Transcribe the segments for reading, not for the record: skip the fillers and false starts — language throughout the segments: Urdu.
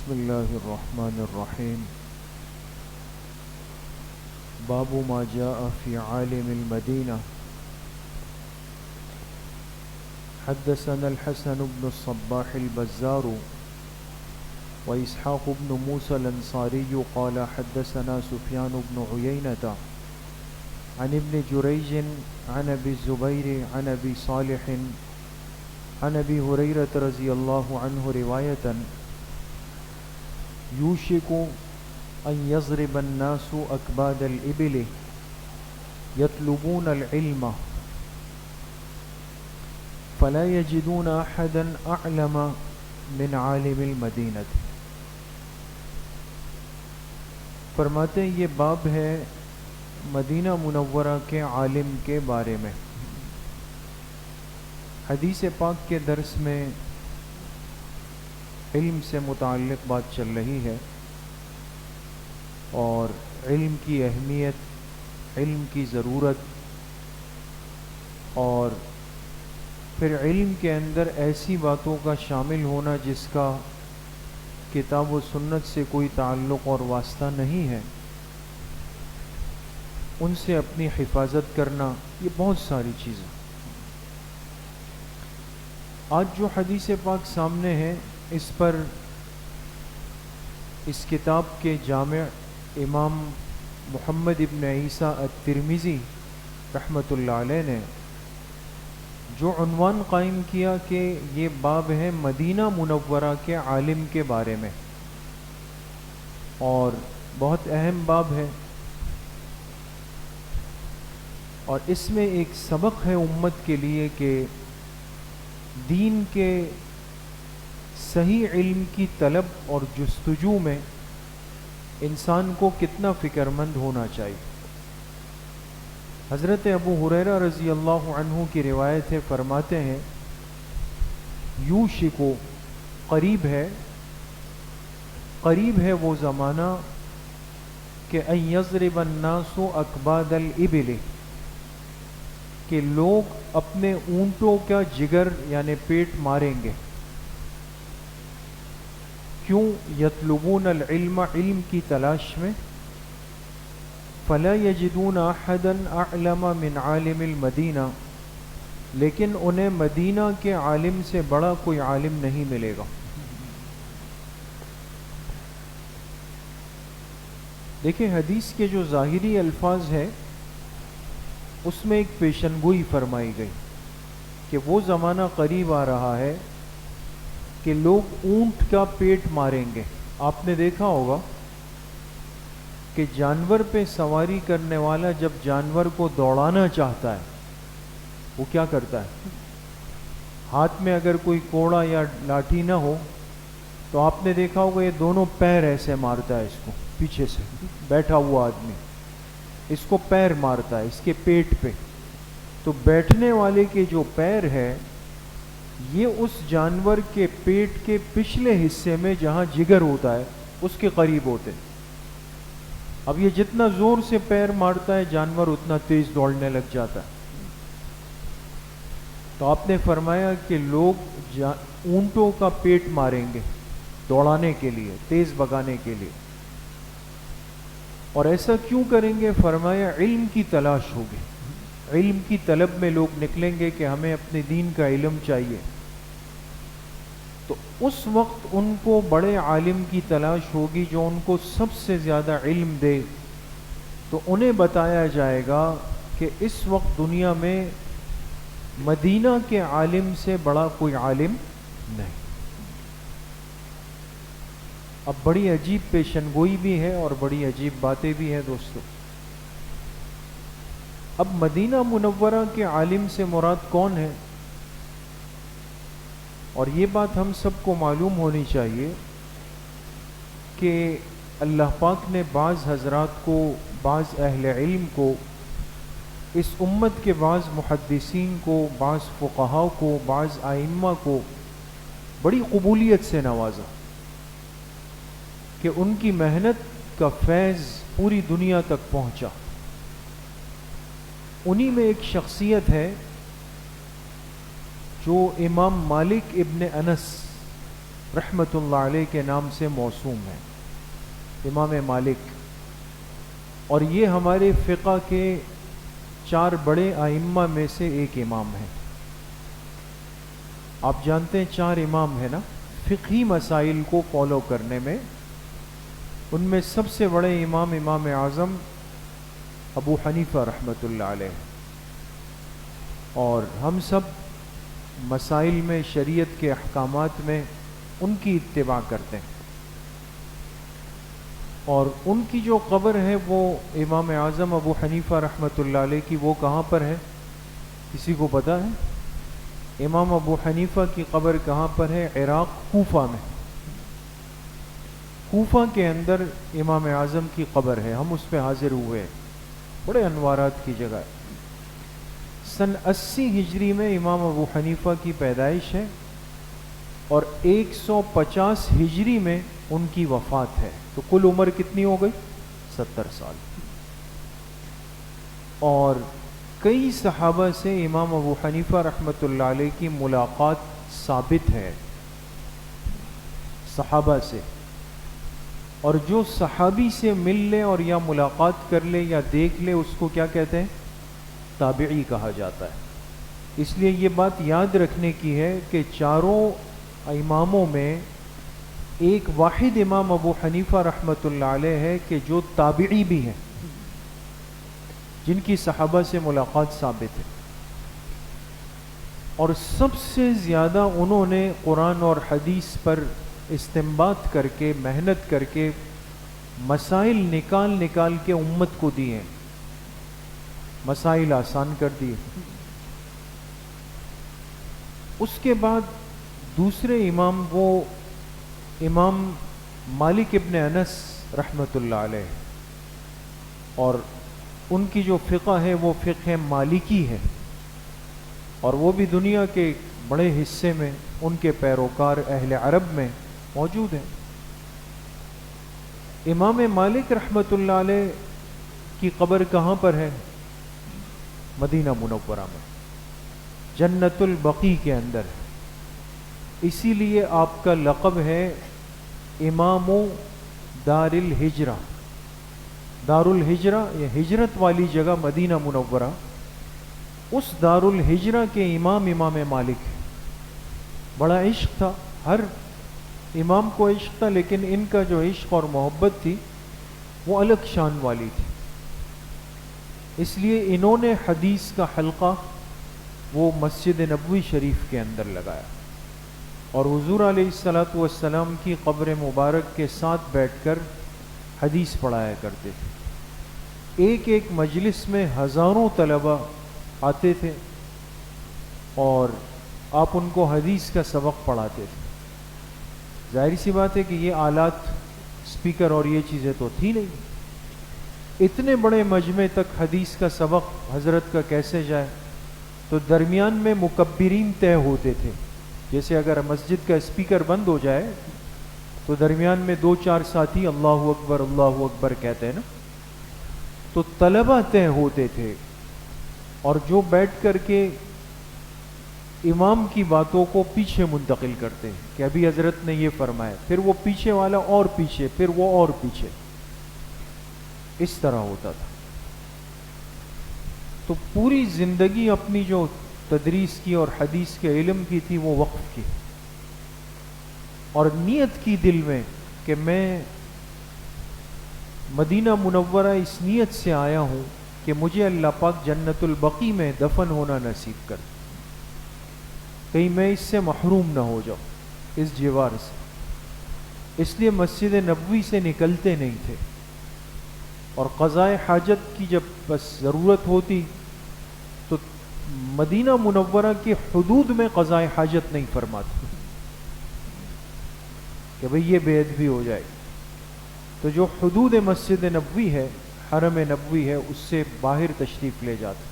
بسم الله الرحمن الرحيم. باب ما جاء في عالم المدينة. حدثنا الحسن بن الصباح البزار وإسحاق بن موسى الأنصاري قال حدثنا سفيان بن عيينة عن ابن جريج عن أبي الزبير عن أبي صالح عن أبي هريرة رضي الله عنه رواية يوشك أن يضرب الناس أكباد الإبل يطلبون العلم فلا يجدون أحدا أعلم من عالم المدينة. فرماتے ہیں یہ باب ہے مدینہ منورہ کے عالم کے بارے میں. حدیث پاک کے درس میں علم سے متعلق بات چل رہی ہے اور علم کی اہمیت، علم کی ضرورت، اور پھر علم کے اندر ایسی باتوں کا شامل ہونا جس کا کتاب و سنت سے کوئی تعلق اور واسطہ نہیں ہے، ان سے اپنی حفاظت کرنا، یہ بہت ساری چیزیں. آج جو حدیث پاک سامنے ہے اس پر اس کتاب کے جامع امام محمد ابن عیسیٰ الترمذی رحمۃ اللہ علیہ نے جو عنوان قائم کیا کہ یہ باب ہے مدینہ منورہ کے عالم کے بارے میں، اور بہت اہم باب ہے، اور اس میں ایک سبق ہے امت کے لیے کہ دین کے صحیح علم کی طلب اور جستجو میں انسان کو کتنا فکر مند ہونا چاہیے. حضرت ابو ہریرہ رضی اللہ عنہ کی روایت ہے، فرماتے ہیں یوشکو، قریب ہے وہ زمانہ کہ ان یضرب الناس اکباد الابل، کہ لوگ اپنے اونٹوں کا جگر یعنی پیٹ ماریں گے. کیوں؟ یطلبون العلم، علم کی تلاش میں. فلا یجدون احدا اعلم من عالم المدینہ، لیکن انہیں مدینہ کے عالم سے بڑا کوئی عالم نہیں ملے گا. دیکھیں حدیث کے جو ظاہری الفاظ ہیں اس میں ایک پیشن گوئی فرمائی گئی کہ وہ زمانہ قریب آ رہا ہے کہ لوگ اونٹ کا پیٹ ماریں گے. آپ نے دیکھا ہوگا کہ جانور پہ سواری کرنے والا جب جانور کو دوڑانا چاہتا ہے وہ کیا کرتا ہے؟ ہاتھ میں اگر کوئی کوڑا یا لاٹھی نہ ہو تو آپ نے دیکھا ہوگا یہ دونوں پیر ایسے مارتا ہے، اس کو پیچھے سے بیٹھا ہوا آدمی اس کو پیر مارتا ہے، اس کے پیٹ پہ. تو بیٹھنے والے کے جو پیر ہے یہ اس جانور کے پیٹ کے پچھلے حصے میں جہاں جگر ہوتا ہے اس کے قریب ہوتے. اب یہ جتنا زور سے پیر مارتا ہے جانور اتنا تیز دوڑنے لگ جاتا ہے. تو آپ نے فرمایا کہ لوگ اونٹوں کا پیٹ ماریں گے دوڑانے کے لیے، تیز بگانے کے لیے. اور ایسا کیوں کریں گے؟ فرمایا علم کی تلاش ہوگی، علم کی طلب میں لوگ نکلیں گے کہ ہمیں اپنے دین کا علم چاہیے. تو اس وقت ان کو بڑے عالم کی تلاش ہوگی جو ان کو سب سے زیادہ علم دے. تو انہیں بتایا جائے گا کہ اس وقت دنیا میں مدینہ کے عالم سے بڑا کوئی عالم نہیں. اب بڑی عجیب پیشن گوئی بھی ہے اور بڑی عجیب باتیں بھی ہیں دوستو. اب مدینہ منورہ کے عالم سے مراد کون ہے؟ اور یہ بات ہم سب کو معلوم ہونی چاہیے کہ اللہ پاک نے بعض حضرات کو، بعض اہل علم کو، اس امت کے بعض محدثین کو، بعض فقہاء کو، بعض ائمہ کو بڑی قبولیت سے نوازا کہ ان کی محنت کا فیض پوری دنیا تک پہنچا. انہی میں ایک شخصیت ہے جو امام مالک ابن انس رحمۃ اللہ علیہ کے نام سے موسوم ہے، امام مالک، اور یہ ہمارے فقہ کے 4 بڑے ائمہ میں سے ایک امام ہیں۔ آپ جانتے ہیں 4 امام ہیں نا فقہی مسائل کو فالو کرنے میں، ان میں سب سے بڑے امام امام اعظم ابو حنیفہ رحمۃ اللہ علیہ، اور ہم سب مسائل میں شریعت کے احکامات میں ان کی اتباع کرتے ہیں، اور ان کی جو قبر ہے وہ امام اعظم ابو حنیفہ رحمۃ اللہ علیہ کی، وہ کہاں پر ہے؟ کسی کو پتہ ہے؟ امام ابو حنیفہ کی قبر کہاں پر ہے؟ عراق، کوفہ میں۔ کوفہ کے اندر امام اعظم کی قبر ہے، ہم اس پہ حاضر ہوئے، بڑے انوارات کی جگہ ہے۔ سن 80 ہجری میں امام ابو حنیفہ کی پیدائش ہے اور 150 ہجری میں ان کی وفات ہے، تو کل عمر کتنی ہو گئی؟ 70 سال۔ اور کئی صحابہ سے امام ابو حنیفہ رحمۃ اللہ علیہ کی ملاقات ثابت ہے، صحابہ سے، اور جو صحابی سے مل لے اور یا ملاقات کر لے یا دیکھ لے اس کو کیا کہتے ہیں؟ تابعی کہا جاتا ہے۔ اس لیے یہ بات یاد رکھنے کی ہے کہ 4 اماموں میں ایک واحد امام ابو حنیفہ رحمۃ اللہ علیہ ہے کہ جو تابعی بھی ہیں، جن کی صحابہ سے ملاقات ثابت ہے، اور سب سے زیادہ انہوں نے قرآن اور حدیث پر استنباط کر کے، محنت کر کے مسائل نکال کے امت کو دیے، مسائل آسان کر دیے۔ اس کے بعد دوسرے امام وہ امام مالک ابن انس رحمۃ اللہ علیہ، اور ان کی جو فقہ ہے وہ فقہ مالکی ہے، اور وہ بھی دنیا کے بڑے حصے میں ان کے پیروکار اہل عرب میں موجود ہیں۔ امام مالک رحمۃ اللہ علیہ کی قبر کہاں پر ہے؟ مدینہ منورہ میں، جنت البقیع کے اندر ہے، اسی لیے آپ کا لقب ہے امام دار الہجرہ۔ دار الہجرہ، یہ ہجرت والی جگہ مدینہ منورہ، اس دار الہجرہ کے امام مالک ہے۔ بڑا عشق تھا، ہر امام کو عشق تھا، لیکن ان کا جو عشق اور محبت تھی وہ الگ شان والی تھی، اس لیے انہوں نے حدیث کا حلقہ وہ مسجد نبوی شریف کے اندر لگایا، اور حضور علیہ الصلوۃ والسلام کی قبر مبارک کے ساتھ بیٹھ کر حدیث پڑھایا کرتے تھے۔ ایک مجلس میں ہزاروں طلبہ آتے تھے اور آپ ان کو حدیث کا سبق پڑھاتے تھے۔ ظاہر سی بات ہے کہ یہ آلات، اسپیکر اور یہ چیزیں تو تھی نہیں، اتنے بڑے مجمع تک حدیث کا سبق حضرت کا کیسے جائے؟ تو درمیان میں مکبرین طے ہوتے تھے، جیسے اگر مسجد کا اسپیکر بند ہو جائے تو درمیان میں 2-4 ساتھی اللہ اکبر کہتے ہیں نا، تو طلبہ طے ہوتے تھے، اور جو بیٹھ کر کے امام کی باتوں کو پیچھے منتقل کرتے ہیں کہ ابھی حضرت نے یہ فرمایا، پھر وہ پیچھے والا اور پیچھے، پھر وہ اور پیچھے، اس طرح ہوتا تھا۔ تو پوری زندگی اپنی جو تدریس کی اور حدیث کے علم کی تھی وہ وقف کی، اور نیت کی دل میں کہ میں مدینہ منورہ اس نیت سے آیا ہوں کہ مجھے اللہ پاک جنت البقیع میں دفن ہونا نصیب کر، کہیں میں اس سے محروم نہ ہو جاؤں، اس جوار سے۔ اس لیے مسجد نبوی سے نکلتے نہیں تھے، اور قضائے حاجت کی جب بس ضرورت ہوتی تو مدینہ منورہ کی حدود میں قضائے حاجت نہیں فرماتے کہ بھئی یہ بے ادبی ہو جائے، تو جو حدود مسجد نبوی ہے، حرم نبوی ہے، اس سے باہر تشریف لے جاتے،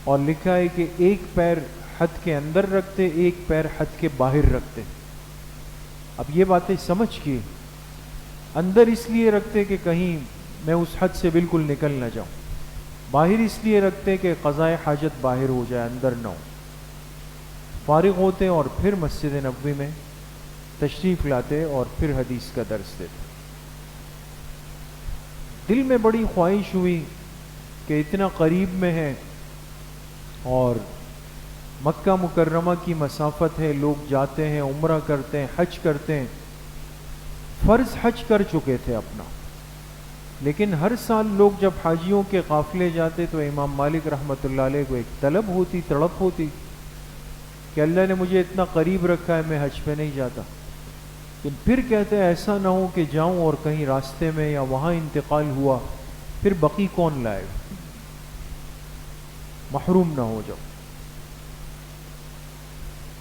اور لکھا ہے کہ ایک پیر حد کے اندر رکھتے، ایک پیر حد کے باہر رکھتے۔ اب یہ باتیں سمجھ کی، اندر اس لیے رکھتے کہ کہیں میں اس حد سے بالکل نکل نہ جاؤں، باہر اس لیے رکھتے کہ قضائے حاجت باہر ہو جائے، اندر نہ ہو۔ فارغ ہوتے اور پھر مسجد نبوی میں تشریف لاتے اور پھر حدیث کا درس دیتے۔ دل میں بڑی خواہش ہوئی کہ اتنا قریب میں ہے اور مکہ مکرمہ کی مسافت ہے، لوگ جاتے ہیں، عمرہ کرتے ہیں، حج کرتے ہیں، فرض حج کر چکے تھے اپنا، لیکن ہر سال لوگ جب حاجیوں کے قافلے جاتے تو امام مالک رحمۃ اللہ علیہ کو ایک طلب ہوتی، تڑپ ہوتی کہ اللہ نے مجھے اتنا قریب رکھا ہے، میں حج پہ نہیں جاتا، لیکن پھر کہتے ہیں ایسا نہ ہو کہ جاؤں اور کہیں راستے میں یا وہاں انتقال ہوا، پھر بقی کون لائے گا، محروم نہ ہو جاؤ۔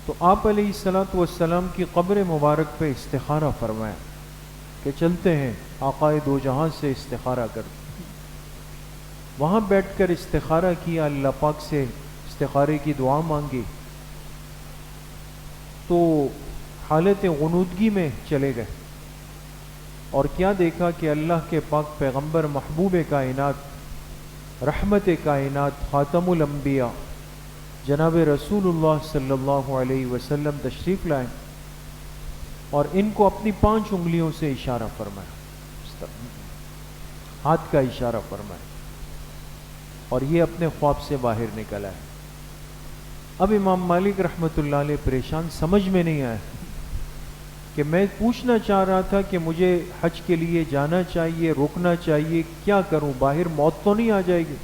تو آپ علیہ الصلوۃ والسلام کی قبر مبارک پہ استخارہ فرمایا کہ چلتے ہیں آقائے دو جہاں سے استخارہ کرتے۔ وہاں بیٹھ کر استخارہ کیا، اللہ پاک سے استخارے کی دعا مانگی، تو حالت غنودگی میں چلے گئے اور کیا دیکھا کہ اللہ کے پاک پیغمبر محبوب کائنات، رحمت کائنات، خاتم الانبیاء جناب رسول اللہ صلی اللہ علیہ وسلم تشریف لائے اور ان کو اپنی 5 انگلیوں سے اشارہ فرمایا، ہاتھ کا اشارہ فرمایا، اور یہ اپنے خواب سے باہر نکل آئے۔ اب امام مالک رحمۃ اللہ علیہ پریشان، سمجھ میں نہیں آیا کہ میں پوچھنا چاہ رہا تھا کہ مجھے حج کے لیے جانا چاہیے، رکنا چاہیے، کیا کروں، باہر موت تو نہیں آ جائے گی،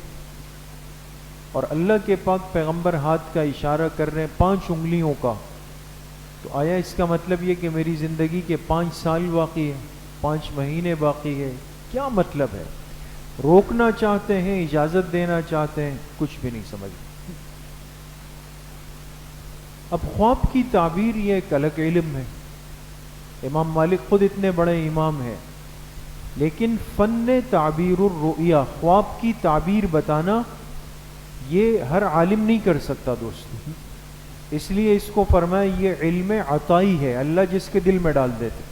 اور اللہ کے پاک پیغمبر ہاتھ کا اشارہ کر رہے ہیں 5 انگلیوں کا، تو آیا اس کا مطلب یہ کہ میری زندگی کے 5 سال باقی ہے، 5 مہینے باقی ہے، کیا مطلب ہے؟ روکنا چاہتے ہیں، اجازت دینا چاہتے ہیں، کچھ بھی نہیں سمجھ۔ اب خواب کی تعبیر یہ ایک الگ علم ہے، امام مالک خود اتنے بڑے امام ہیں، لیکن فن تعبیر الرؤیا، خواب کی تعبیر بتانا، یہ ہر عالم نہیں کر سکتا دوست، اس لیے اس کو فرمایا یہ علم عطائی ہے، اللہ جس کے دل میں ڈال دیتے،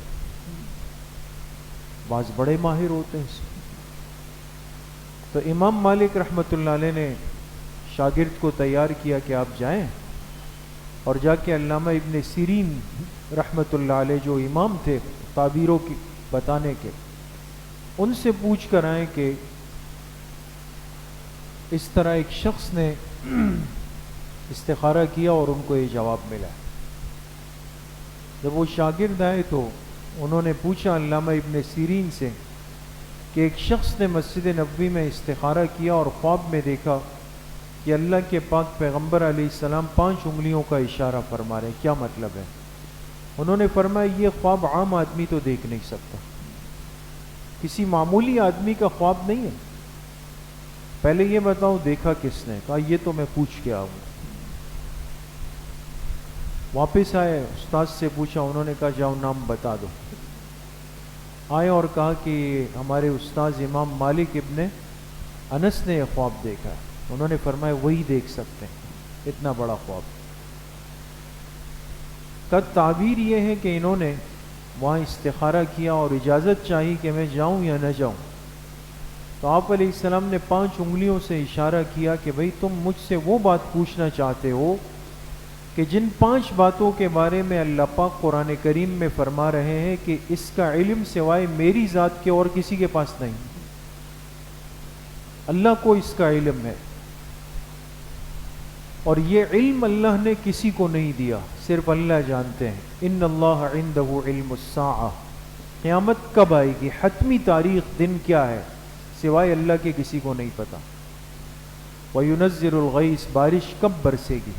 بعض بڑے ماہر ہوتے ہیں اس میں۔ تو امام مالک رحمۃ اللہ علیہ نے شاگرد کو تیار کیا کہ آپ جائیں اور جا کے علامہ ابن سیرین رحمۃ اللہ علیہ جو امام تھے تعبیروں کی بتانے کے، ان سے پوچھ کر آئیں کہ اس طرح ایک شخص نے استخارہ کیا اور ان کو یہ جواب ملا۔ جب وہ شاگرد آئے تو انہوں نے پوچھا علامہ ابن سیرین سے کہ ایک شخص نے مسجد نبوی میں استخارہ کیا اور خواب میں دیکھا کہ اللہ کے پاک پیغمبر علیہ السلام 5 انگلیوں کا اشارہ فرما رہے، کیا مطلب ہے؟ انہوں نے فرمایا یہ خواب عام آدمی تو دیکھ نہیں سکتا، کسی معمولی آدمی کا خواب نہیں ہے، پہلے یہ بتاؤ دیکھا کس نے؟ کہا یہ تو میں پوچھ کے آؤں۔ واپس آئے، استاد سے پوچھا، انہوں نے کہا جاؤ نام بتا دو۔ آئے اور کہا کہ ہمارے استاد امام مالک ابن انس نے یہ خواب دیکھا ہے۔ انہوں نے فرمایا وہی دیکھ سکتے ہیں اتنا بڑا خواب۔ کا تعبیر یہ ہے کہ انہوں نے وہاں استخارہ کیا اور اجازت چاہی کہ میں جاؤں یا نہ جاؤں، تو آپ علیہ السلام نے 5 انگلیوں سے اشارہ کیا کہ بھئی تم مجھ سے وہ بات پوچھنا چاہتے ہو کہ جن 5 باتوں کے بارے میں اللہ پاک قرآن کریم میں فرما رہے ہیں کہ اس کا علم سوائے میری ذات کے اور کسی کے پاس نہیں، اللہ کو اس کا علم ہے، اور یہ علم اللہ نے کسی کو نہیں دیا، صرف اللہ جانتے ہیں۔ ان اللہ عنده علم الساعہ، قیامت کب آئے گی، حتمی تاریخ دن کیا ہے، سوائے اللہ کے کسی کو نہیں پتا۔ وَيُنَزِّلُ الْغَيْثَ، بارش کب برسے گی۔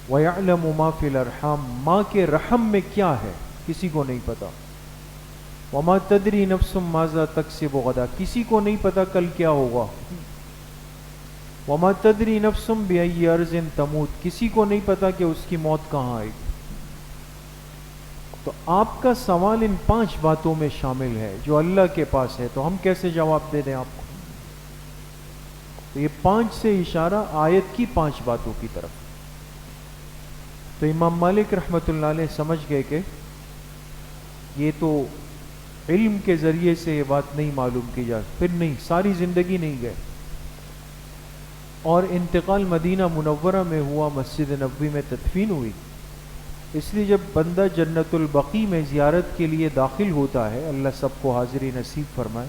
وَيَعْلَمُ مَا فِي الْأَرْحَامِ، ماں کے رحم میں کیا ہے کسی کو نہیں پتا۔ وَمَا تَدْرِي نَفْسٌ مَاذَا تَكْسِبُ غَدًا، کسی کو نہیں پتا کل کیا ہوگا۔ وَمَا تَدْرِي نَفْسٌ بِأَيِّ أَرْضٍ تَمُوتُ، کسی کو نہیں پتا کہ اس کی موت کہاں آئے گی۔ تو آپ کا سوال ان 5 باتوں میں شامل ہے جو اللہ کے پاس ہے، تو ہم کیسے جواب دے دیں آپ کو؟ تو یہ 5 سے اشارہ آیت کی 5 باتوں کی طرف۔ تو امام مالک رحمۃ اللہ علیہ سمجھ گئے کہ یہ تو علم کے ذریعے سے یہ بات نہیں معلوم کی جا، پھر نہیں، ساری زندگی نہیں گئے، اور انتقال مدینہ منورہ میں ہوا، مسجد نبوی میں تدفین ہوئی۔ اس لیے جب بندہ جنت البقیع میں زیارت کے لیے داخل ہوتا ہے، اللہ سب کو حاضری نصیب فرمائے،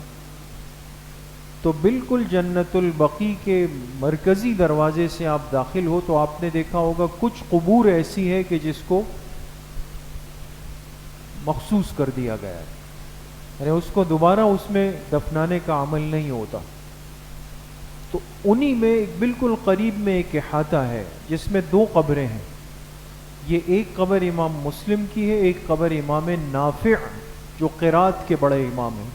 تو بالکل جنت البقیع کے مرکزی دروازے سے آپ داخل ہو تو آپ نے دیکھا ہوگا کچھ قبور ایسی ہے کہ جس کو مخصوص کر دیا گیا ہے، یعنی اس کو دوبارہ اس میں دفنانے کا عمل نہیں ہوتا. تو انہی میں بالکل قریب میں ایک احاطہ ہے جس میں 2 قبریں ہیں. یہ ایک قبر امام مسلم کی ہے، ایک قبر امام نافع جو قرات کے بڑے امام ہیں.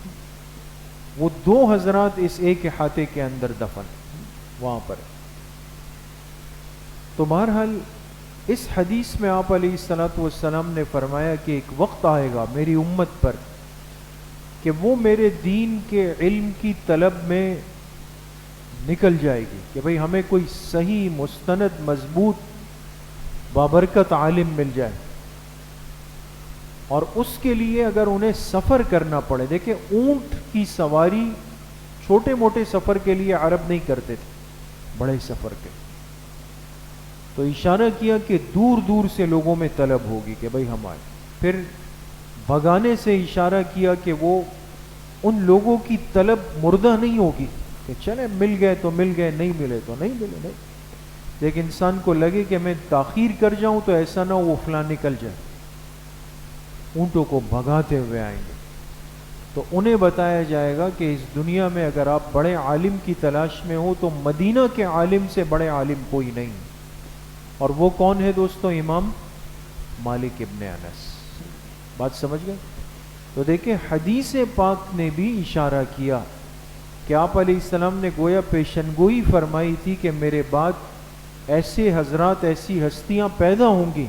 وہ 2 حضرات اس ایک احاطے کے اندر دفن وہاں پر. تو بہرحال اس حدیث میں آپ علیہ الصلوۃ والسلام نے فرمایا کہ ایک وقت آئے گا میری امت پر کہ وہ میرے دین کے علم کی طلب میں نکل جائے گی کہ بھئی ہمیں کوئی صحیح مستند مضبوط بابرکت عالم مل جائے، اور اس کے لیے اگر انہیں سفر کرنا پڑے. دیکھیں اونٹ کی سواری چھوٹے موٹے سفر کے لیے عرب نہیں کرتے تھے، بڑے سفر کے. تو اشارہ کیا کہ دور دور سے لوگوں میں طلب ہوگی کہ بھئی ہم آئے. پھر بھگانے سے اشارہ کیا کہ وہ ان لوگوں کی طلب مردہ نہیں ہوگی کہ چلے مل گئے تو مل گئے، نہیں ملے تو نہیں ملے. نہیں، لیکن انسان کو لگے کہ میں تاخیر کر جاؤں تو ایسا نہ ہو وہ فلاں نکل جائے. اونٹوں کو بھگاتے ہوئے آئیں گے. تو انہیں بتایا جائے گا کہ اس دنیا میں اگر آپ بڑے عالم کی تلاش میں ہو تو مدینہ کے عالم سے بڑے عالم کوئی نہیں. اور وہ کون ہے دوستو؟ امام مالک ابن انس. بات سمجھ گئے؟ تو دیکھیں حدیث پاک نے بھی اشارہ کیا کہ آپ علیہ السلام نے گویا پیشنگوئی فرمائی تھی کہ میرے بعد ایسے حضرات، ایسی ہستیاں پیدا ہوں گی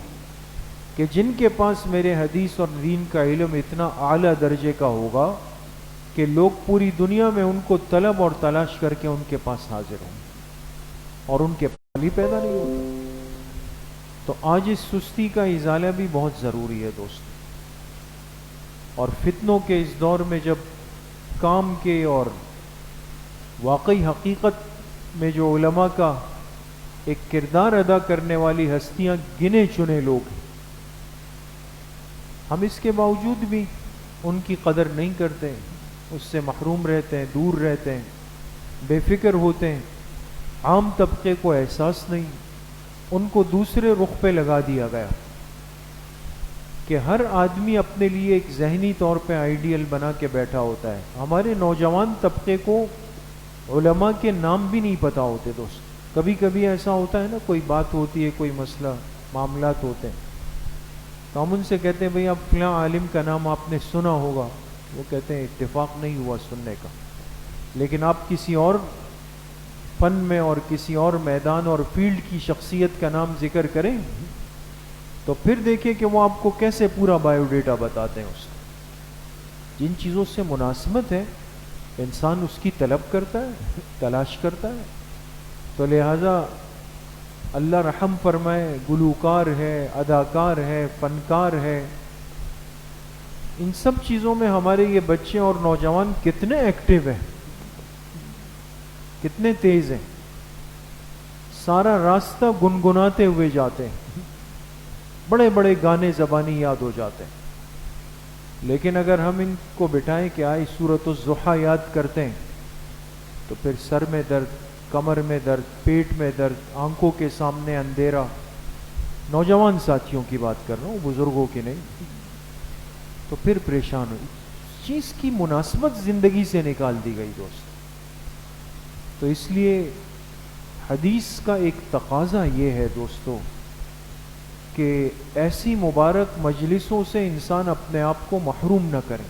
کہ جن کے پاس میرے حدیث اور دین کا علم اتنا اعلیٰ درجے کا ہوگا کہ لوگ پوری دنیا میں ان کو طلب اور تلاش کر کے ان کے پاس حاضر ہوں اور ان کے پاس ہی پیدا نہیں ہوتا. تو آج اس سستی کا ازالہ بھی بہت ضروری ہے دوست. اور فتنوں کے اس دور میں جب کام کے اور واقعی حقیقت میں جو علماء کا ایک کردار ادا کرنے والی ہستیاں گنے چنے لوگ ہیں، ہم اس کے باوجود بھی ان کی قدر نہیں کرتے، اس سے محروم رہتے ہیں، دور رہتے ہیں، بے فکر ہوتے ہیں. عام طبقے کو احساس نہیں، ان کو دوسرے رخ پہ لگا دیا گیا کہ ہر آدمی اپنے لیے ایک ذہنی طور پہ آئیڈیل بنا کے بیٹھا ہوتا ہے. ہمارے نوجوان طبقے کو علماء کے نام بھی نہیں پتہ ہوتے دوست. کبھی کبھی ایسا ہوتا ہے نا، کوئی بات ہوتی ہے، کوئی مسئلہ معاملات ہوتے ہیں، تو ہم ان سے کہتے ہیں بھئی اب فلاں عالم کا نام آپ نے سنا ہوگا. وہ کہتے ہیں اتفاق نہیں ہوا سننے کا، لیکن آپ کسی اور فن میں اور کسی اور میدان اور فیلڈ کی شخصیت کا نام ذکر کریں تو پھر دیکھیں کہ وہ آپ کو کیسے پورا بایو ڈیٹا بتاتے ہیں. اس جن چیزوں سے مناسبت ہے انسان اس کی طلب کرتا ہے، تلاش کرتا ہے. تو لہذا اللہ رحم فرمائے، گلوکار ہے، اداکار ہے، فنکار ہے، ان سب چیزوں میں ہمارے یہ بچے اور نوجوان کتنے ایکٹیو ہیں، کتنے تیز ہیں. سارا راستہ گنگناتے ہوئے جاتے ہیں، بڑے بڑے گانے زبانی یاد ہو جاتے ہیں. لیکن اگر ہم ان کو بٹھائیں کہ آئی سورۃ الضحیٰ یاد کرتے ہیں تو پھر سر میں درد، کمر میں درد، پیٹ میں درد، آنکھوں کے سامنے اندھیرا. نوجوان ساتھیوں کی بات کر رہا ہوں، بزرگوں کی نہیں. تو پھر پریشان ہوئی. چیز کی مناسبت زندگی سے نکال دی گئی دوست. تو اس لیے حدیث کا ایک تقاضا یہ ہے دوستو کہ ایسی مبارک مجلسوں سے انسان اپنے آپ کو محروم نہ کرے.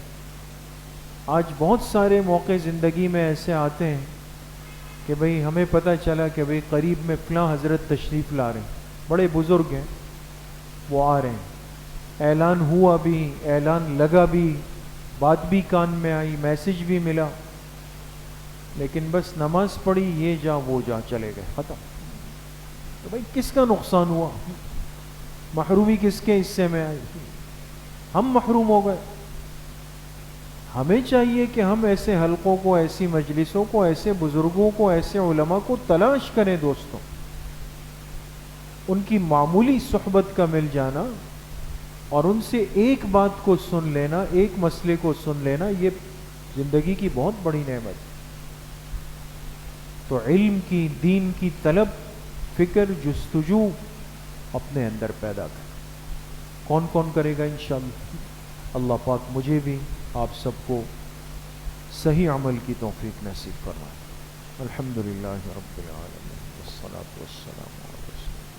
آج بہت سارے موقع زندگی میں ایسے آتے ہیں کہ بھئی ہمیں پتہ چلا کہ بھئی قریب میں فلاں حضرت تشریف لا رہے ہیں، بڑے بزرگ ہیں، وہ آ رہے ہیں. اعلان ہوا بھی، اعلان لگا بھی، بات بھی کان میں آئی، میسج بھی ملا، لیکن بس نماز پڑھی، یہ جا وہ جا، چلے گئے، ختم. تو بھئی کس کا نقصان ہوا؟ محرومی کس کے حصے میں آئی؟ ہم محروم ہو گئے. ہمیں چاہیے کہ ہم ایسے حلقوں کو، ایسی مجلسوں کو، ایسے بزرگوں کو، ایسے علماء کو تلاش کریں دوستوں. ان کی معمولی صحبت کا مل جانا اور ان سے ایک بات کو سن لینا، ایک مسئلے کو سن لینا، یہ زندگی کی بہت بڑی نعمت ہے۔ تو علم کی، دین کی طلب، فکر، جستجو اپنے اندر پیدا کر۔ کون کون کرے گا انشاءاللہ؟ اللہ پاک مجھے بھی آپ سب کو صحیح عمل کی توفیق نصیب فرمائے۔ الحمدللہ رب العالمین والصلاة والسلام علی رسول اللہ۔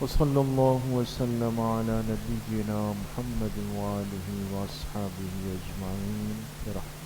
وصلی اللہ وسلم علی نبینا محمد وآلہ واصحابہ اجمعین برحمتہ۔